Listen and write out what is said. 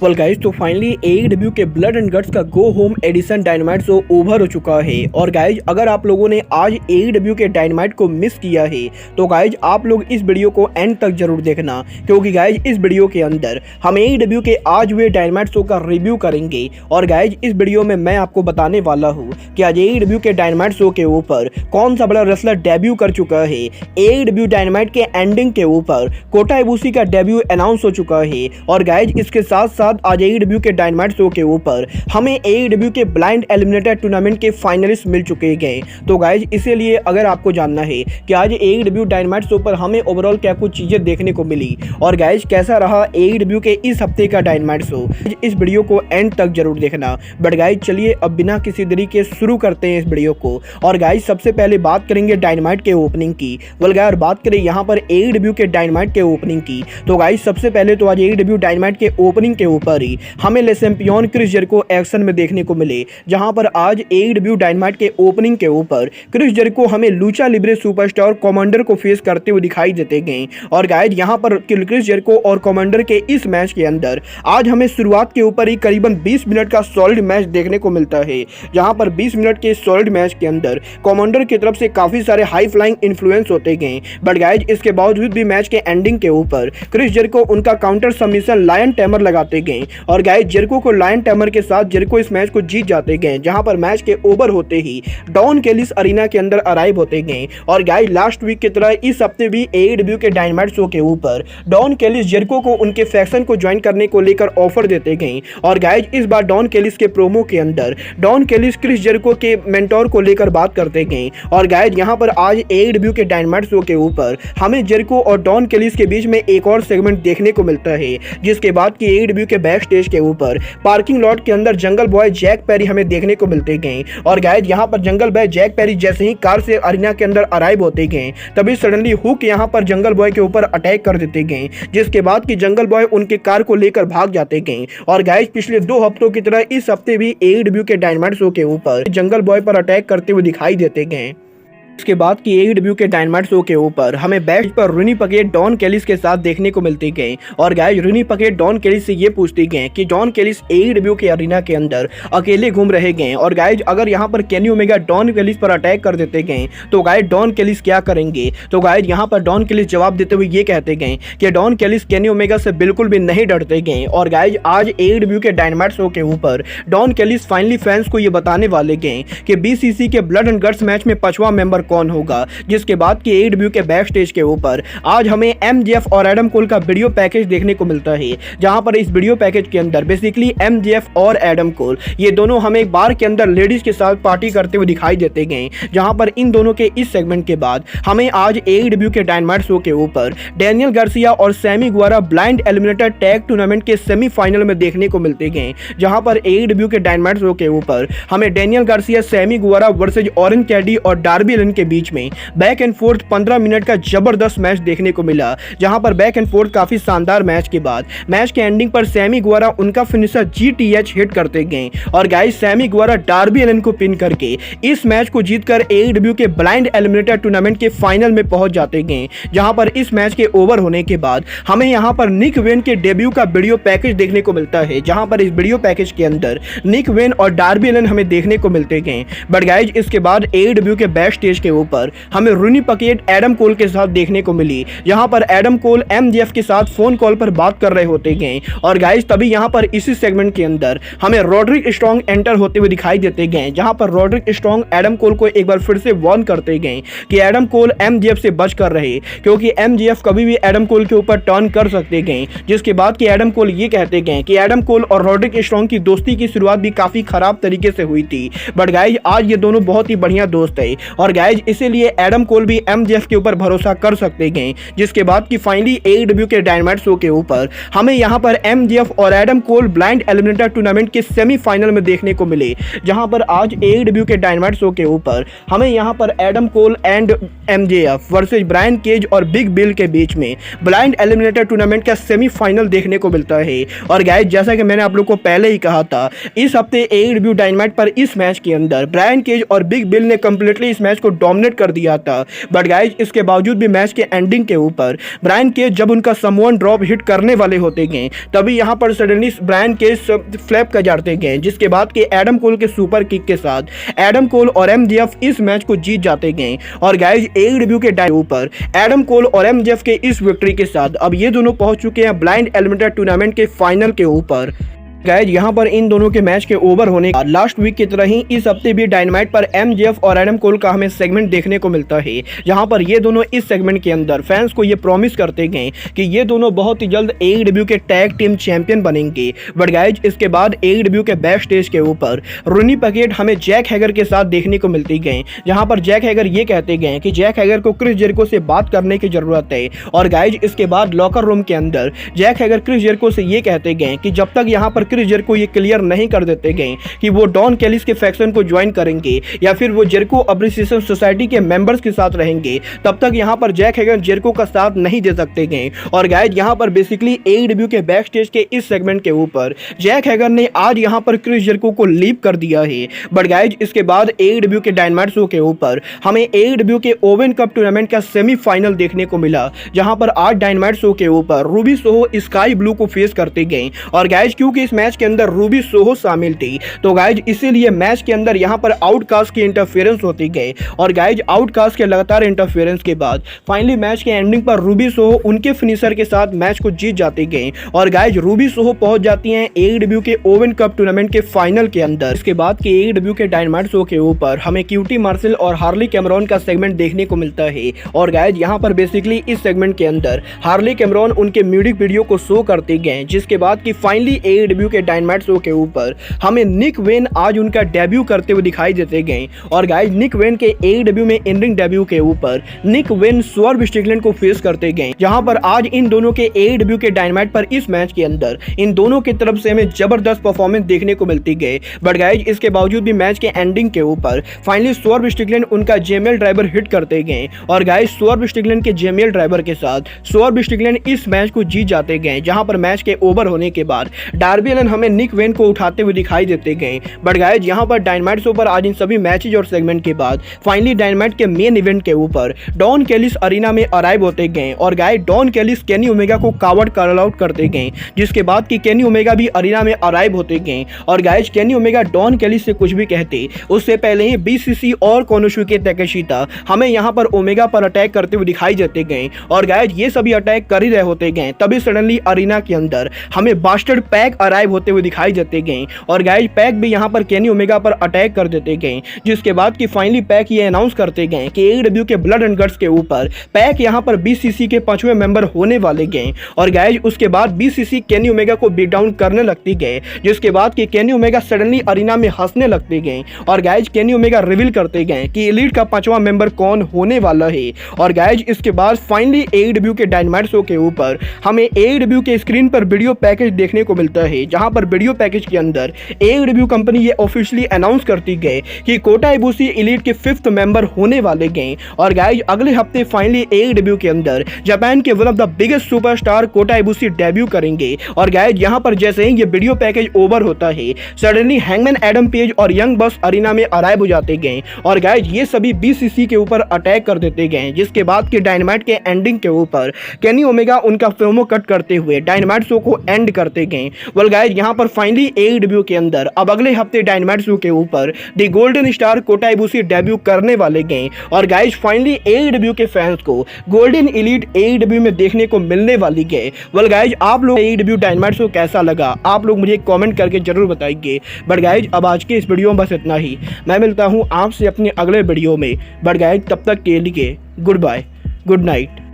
Well guys, तो finally AEW के blood and guts का go home edition dynamite show over हो चुका है। और गाइस, अगर आप लोगों ने आज AEW के डायनामाइट को मिस किया है तो गाइस आप लोग इस वीडियो को एंड तक जरूर देखना, क्योंकि गाइस इस वीडियो के अंदर हम AEW के आज हुए डायनामाइट शो का रिव्यू करेंगे। और गाइस इस वीडियो में मैं आपको बताने वाला हूँ कि आज AEW के डायनामाइट शो के ऊपर कौन सा बड़ा रेसलर डेब्यू कर चुका है। AEW डायनामाइट के एंडिंग के ऊपर कोटा इबुशी का डेब्यू अनाउंस हो चुका है। और गाइस इसके साथ साथ आज AEW के डायनामाइट शो के ऊपर हमें AEW के ब्लाइंड एलिमिनेटर टूर्नामेंट के फाइनलिस्ट मिल चुके हैं। तो गाइस इसीलिए अगर आपको जानना है कि आज AEW डायनामाइट शो पर हमें ओवरऑल क्या कुछ चीजें देखने को मिली और गाइस कैसा रहा AEW के इस हफ्ते का डायनामाइट शो, इस वीडियो को एंड तक जरूर देखना। बट गाइस चलिए अब बिना किसी देरी के शुरू करते हैं इस वीडियो को। और गाइस सबसे पहले बात करेंगे डायनामाइट के ओपनिंग की। वेल गाइस बात करें यहाँ पर AEW के डायनामाइट के ओपनिंग की, तो गाइस सबसे पहले तो आज AEW डायनामाइट के ओपनिंग के ऊपर ही हमें ले चैंपियन क्रिस जेरिको एक्शन में देखने को मिले। जहां पर आज AEW डायनामाइट के ओपनिंग के ऊपर क्रिस जेरिको हमें लूचा लिब्रे सुपरस्टार कमांडर को फेस करते हुए दिखाई देते गए। और गाइस यहां पर क्रिस जेरिको और कमांडर के इस मैच के अंदर आज हमें शुरुआत के ऊपर ही करीबन 20 मिनट का सॉलिड मैच देखने को मिलता है। जहां पर 20 मिनट के सॉलिड मैच के अंदर कमांडर की तरफ से काफी सारे हाई फ्लाइंग इन्फ्लुएंस होते गए। बट गाइस इसके बावजूद भी मैच के एंडिंग के ऊपर क्रिस जेरिको उनका काउंटर सबमिशन लायन टैमर लगाते गए। और गाइस जेरिको को लायन टैमर के साथ जेरिको इस मैच को जीत जाते गए। जहां पर मैच के ओवर होते ही डॉन केलिस अरीना के अंदर अराइव होते गए। और गाइस लास्ट वीक की तरह इस हफ्ते भी AEW के डायनामाइट शो के ऊपर डॉन केलिस जेरिको को उनके फैक्शन को ज्वाइन करने को लेकर ऑफर देते गए। और गाइस इस बार डॉन केलिस के प्रोमो के अंदर डॉन केलिस क्रिस जेरिको के मेंटोर को लेकर बात करते गए। और गाइस यहां पर आज AEW के डायनामाइट शो के ऊपर हमें जेरिको और डॉन केलिस के बीच में एक और सेगमेंट देखने को मिलता है, जिसके बाद की AEW के बैक स्टेज के ऊपर पार्किंग लॉट के अंदर जंगल बॉय जैक पेरी हमें देखने को मिलते गए। और गाइस यहां पर जंगल बॉय जैक पेरी जैसे ही कार से अरीना के अंदर अराइव होते गए, तभी सडनली हुक यहां पर जंगल बॉय के ऊपर अटैक कर देते गए, जिसके बाद की जंगल बॉय उनके कार को लेकर भाग जाते गए। और गाइस पिछले 2 हफ्तों की तरह इस हफ्ते भी AEW के डायनामाइट शो के ऊपर जंगल बॉय पर अटैक करते हुए दिखाई देते गए। इसके बाद की AEW के डायनामाइट शो के ऊपर हमें बैक पर रूनी पकेट डॉन केलिस के साथ देखने को मिलते गए। और गाइस रूनी पकेट डॉन केलिस से ये पूछते गए कि डॉन केलिस AEW के अरीना के अंदर अकेले घूम रहे गए। और गाइस अगर यहाँ पर केनी ओमेगा डॉन केलिस पर अटैक कर देते गए तो गाइस डॉन केलिस क्या करेंगे। तो गाइस यहाँ पर डॉन केलिस जवाब देते हुए ये कहते गए कि डॉन केलिस केनी ओमेगा से बिल्कुल भी नहीं डरते गए। और गाइस आज AEW के डायनामाइट शो के ऊपर डॉन केलिस फाइनली फैंस को ये बताने वाले गए कि BCC के ब्लड एंड गट्स मैच में 5वां मेंबर कौन होगा। जिसके बाद की AEW के बैक स्टेज के ऊपर आज हमें MJF और एडम कोल का वीडियो पैकेज देखने को मिलता है। जहां पर इस वीडियो पैकेज के अंदर बेसिकली MJF और एडम कोल ये दोनों हमें एक बार के अंदर लेडीज के साथ पार्टी करते हुए दिखाई देते गए। जहां पर इन दोनों के इस सेगमेंट के बाद हमें आज AEW के डायनामाइट शो के ऊपर डैनियल गार्सिया और Sammy Guevara blind eliminator tag tournament के सेमीफाइनल में देखने को मिलते गए। जहां पर AEW के डायनामाइट शो के ऊपर हमें Daniel Garcia Sammy Guevara versus Orange Cassidy और डार्बी एलिन के बीच में बैक एंड फोर्थ 15 मिनट का जबरदस्त मैच देखने को मिला। जहां पर बैक एंड फोर्थ काफी शानदार मैच के बाद मैच के एंडिंग पर सैमी गुवारा उनका फिनिशर GTH हिट करते गए। और गाइस सैमी गुवारा डार्बी एलिन को पिन करके इस मैच को जीतकर AEW के ब्लाइंड एलिमिनेटर टूर्नामेंट के फाइनल में पहुंच जाते गए। जहां पर इस मैच के ओवर होने के बाद हमें यहां पर निक वेन के डेब्यू का वीडियो पैकेज देखने को मिलता है। जहां पर इस वीडियो पैकेज के अंदर निक वेन और डार्बी एलिन हमें देखने को मिलते गए। बट गाइस इसके बाद AEW के बैक स्टेज के ऊपर हमें रूनी पकेट एडम कोल के साथ देखने को मिली। जहां पर एडम कोल MJF के साथ फोन कॉल पर बात कर रहे होते गए। और गाइस तभी यहां पर इसी सेगमेंट के अंदर हमें रॉड्रिक स्ट्रॉन्ग एंटर होते हुए दिखाई देते गए। जहां पर रॉड्रिक स्ट्रॉन्ग एडम कोल को एक बार फिर से वार्न करते गए कि एडम कोल MJF से बच कर रहे, क्योंकि MJF कभी भी एडम कोल के ऊपर टर्न कर सकते गए। जिसके बाद कि एडम कोल ये कहते गए कि एडम कोल और रॉड्रिक स्ट्रॉन्ग की दोस्ती की शुरुआत भी काफी खराब तरीके से हुई थी, बट गाइस आज ये दोनों बहुत ही बढ़िया दोस्त है। और गाइस इसीलिए एडम कोल भी MJF के ऊपर भरोसा कर सकते गए। जिसके बाद की फाइनली AEW के डायनामाइट शो के ऊपर हमें यहां पर MJF और Adam Cole blind eliminator tournament के सेमीफाइनल में देखने को मिले। जहां पर आज AEW के डायनामाइट शो के ऊपर हमें यहां पर Adam Cole and MJF versus Bryan Cage और बिग बिल के बीच में ब्लाइंड एलिमिनेटर टूर्नामेंट का सेमीफाइनल देखने को मिलता है। और गाइस जैसा कि मैंने आप लोग को पहले ही कहा था, इस हफ्ते AEW डायनामाइट पर इस मैच के अंदर ब्रायन केज और बिग बिल ने कंप्लीटली इस मैच को डोमिनेट कर दिया था। बट गाइज इसके बावजूद भी मैच के एंडिंग के ऊपर ब्रायन केज जब उनका समवन ड्रॉप हिट करने वाले होते गए तभी यहाँ पर सडनली ब्रायन केज फ्लैप कर जाते गए, जिसके बाद कि एडम कोल के सुपर किक के साथ एडम कोल और एमजेएफ इस मैच को जीत जाते गए। और गाइज एईडब्ल्यू के ऊपर एडम कोल और एमजेएफ के इस विक्ट्री के साथ अब ये दोनों पहुंच चुके हैं ब्लाइंड एलिमिनेटर टूर्नामेंट के फाइनल के ऊपर। गाइज यहाँ पर इन दोनों के मैच के ओवर होने का लास्ट वीक की तरह ही इस हफ्ते भी डायनामाइट पर एमजेएफ और एडम कोल का हमें सेगमेंट देखने को मिलता है, जहां पर ये दोनों इस सेगमेंट के अंदर फैंस को ये प्रॉमिस करते गए कि ये दोनों बहुत ही जल्द एईडब्ल्यू के टैग टीम चैंपियन बनेंगे। बट गाइज इसके बाद एईडब्ल्यू के बैक स्टेज के ऊपर रोनी पैकेट हमें जैक हैगर के साथ देखने को मिलती गए, जहां पर जैक हैगर ये कहते गए कि जैक हैगर को क्रिस जेरिको से बात करने की जरूरत है। और गाइज इसके बाद लॉकर रूम के अंदर जैक हैगर क्रिस जेरिको से ये कहते गए कि जब तक यहाँ पर क्रिस जेरिको ये क्लियर नहीं कर देते गए कि वो डॉन कैलिस के फैक्शन को ज्वाइन करेंगे या फिर वो जेरिको अप्रिसिएशन सोसाइटी के मेंबर्स के साथ रहेंगे, तब तक यहाँ पर जैक हैगर जेरिको का साथ नहीं दे सकते गए। और गाइज यहाँ पर बेसिकली एईडब्ल्यू के बैक स्टेज के इस सेगमेंट के ऊपर जैक हैगर ने आज यहाँ पर क्रिस जेरिको को लीव कर दिया है। बट गाइज इसके बाद एईडब्ल्यू के डायनामाइट शो के ऊपर हमें एईडब्ल्यू के ओवन कप टूर्नामेंट का सेमीफाइनल देखने को मिला, जहां पर आज डायनामाइट शो के ऊपर रूबी सोहो स्काई ब्लू को फेस करते गए। और गाइज क्योंकि इस मैच के अंदर रूबी सोहो शामिल थी तो गाइज इसीलिए मैच के अंदर यहां पर आउटकास्ट की इंटरफेरेंस होती गई। और गाइज आउटकास्ट के लगातार इंटरफेरेंस के बाद फाइनली मैच के एंडिंग पर रूबी सोहो उनके फिनिशर के साथ मैच को जीत जाती गई। और गाइज रूबी सोहो पहुंच जाती हैं एईडब्ल्यू के ओवन कप टूर्नामेंट के फाइनल के अंदर। इसके बाद के एईडब्ल्यू के डायनामाइट शो के ऊपर हमें क्यूटी मार्शल और हार्ली कैमरॉन का सेगमेंट देखने को मिलता है। और गाइज यहां पर बेसिकली इस सेगमेंट के अंदर हार्ली कैमरॉन उनके म्यूजिक वीडियो को शो करते गए, जिसके बाद कि फाइनली एईडब्ल्यू के डायनामाइट शो के ऊपर हमें निक वेन आज उनका डेब्यू करते हुए दिखाई देते गए। और गाइज निक वेन के एईडब्ल्यू में इन रिंग डेब्यू के ऊपर निक वेन स्वर्व स्ट्रिकलैंड को फेस करते गए, जहां पर आज इन दोनों के एईडब्ल्यू के डायनामाइट पर इस मैच के अंदर इन दोनों की तरफ से हमें जबरदस्त परफॉर्मेंस देखने को मिलती गई। बट गाइज इसके बावजूद भी मैच के एंडिंग के ऊपर फाइनली स्वर्व स्ट्रिकलैंड उनका जेमेल ड्राइवर हिट करते गए। और गाइज स्वर्व स्ट्रिकलैंड के जेमेल ड्राइवर के साथ स्वर्व स्ट्रिकलैंड इस मैच को जीत जाते गए, जहां पर मैच के ओवर होने के बाद डार्बी एलन हमें निक वेन को उठाते हुए दिखाई देते गए। बट गाइज यहां पर डायनामाइट शो पर आज इन सभी मैचेज और सेगमेंट के बाद फाइनली डायनामाइट के मेन इवेंट के ऊपर डॉन कैलिस अरीना में अराइव होते गए। और guys Don Callis Kenny Omega को कावर्ड कॉल आउट करते गए, जिसके बाद कि केनी ओमेगा भी अरीना में अराइव होते गए। और guys Kenny Omega don Kallis से कुछ भी कहते उससे पहले ही बीसीसी और कोनोसुके ताकेशिता हमें यहां पर ओमेगा पर अटैक करते हुए दिखाई देते गए। और गाइज ये सभी अटैक कर ही रहे होते गए, तभी सडनली अरीना के अंदर हमें बास्टर्ड पैक अराइव होते हुए दिखाई देते गए। और गाइज पैक भी यहां पर केनी ओमेगा पर अटैक कर देते गए, जिसके बाद कि फाइनली पैक ये अनाउंस करते गए कि एईडब्ल्यू के ब्लड एंड गट्स के ऊपर पैक यहां पर बीसीसी के 5वें मेंबर होने वाले गए। और गाइज उसके बाद बीसीसी केनी ओमेगा को बीट डाउन करने लगती गए, जिसके बाद कि केनी ओमेगा सडनली अरीना में हंसने लगते गए। और गाइज केनी ओमेगा रिवील करते गए कि एलीट का 5वां मेंबर कौन होने वाला है। और गाइज इसके बाद फाइनली एईडब्ल्यू के डायनामाइट शो के ऊपर हमें एईडब्ल्यू के स्क्रीन पर वीडियो पैकेज देखने को मिलता है, जहां पर वीडियो पैकेज के अंदर एईडब्ल्यू कंपनी ये ऑफिशियली अनाउंस करती गई कि कोटा इबुशी एलीट के 5th मेंबर होने वाले गए। और गाइज अगले हफ्ते फाइनली एईडब्ल्यू के अंदर जापान के one of the biggest superstar Kota Ibushi debut करेंगे। और गाइज यहां पर जैसे ही ये वीडियो पैकेज ओवर होता है सडनली हैंगमैन एडम पेज और यंग बस अरीना में अराइव हो जाते गए। और गाइज ये सभी बीसीसी के ऊपर अटैक कर देते गए, जिसके बाद के डायनामाइट के एंडिंग के ऊपर केनी ओमेगा उनका प्रोमो कट करते हुए डायनामाइट शो को एंड करते गए। वेल गाइज यहां पर फाइनली एईडब्ल्यू के अंदर अब अगले हफ्ते डायनामाइट शो के ऊपर the golden star Kota Ibushi debut करने वाले गए। और गाइज फाइनली एईडब्ल्यू के फैंस को गोल्डन एलीट एईडब्ल्यू में देखने को मिलने वाली गए। वेल गाइज आप लोग एईडब्ल्यू डायनामाइट शो कैसा लगा आप लोग मुझे कमेंट करके जरूर बताइए। बट गाइज अब आज के इस वीडियो में बस इतना ही, मैं मिलता हूं आपसे अपने अगले वीडियो में। बट गाइज तब तक के लिए गुड बाय, गुड नाइट।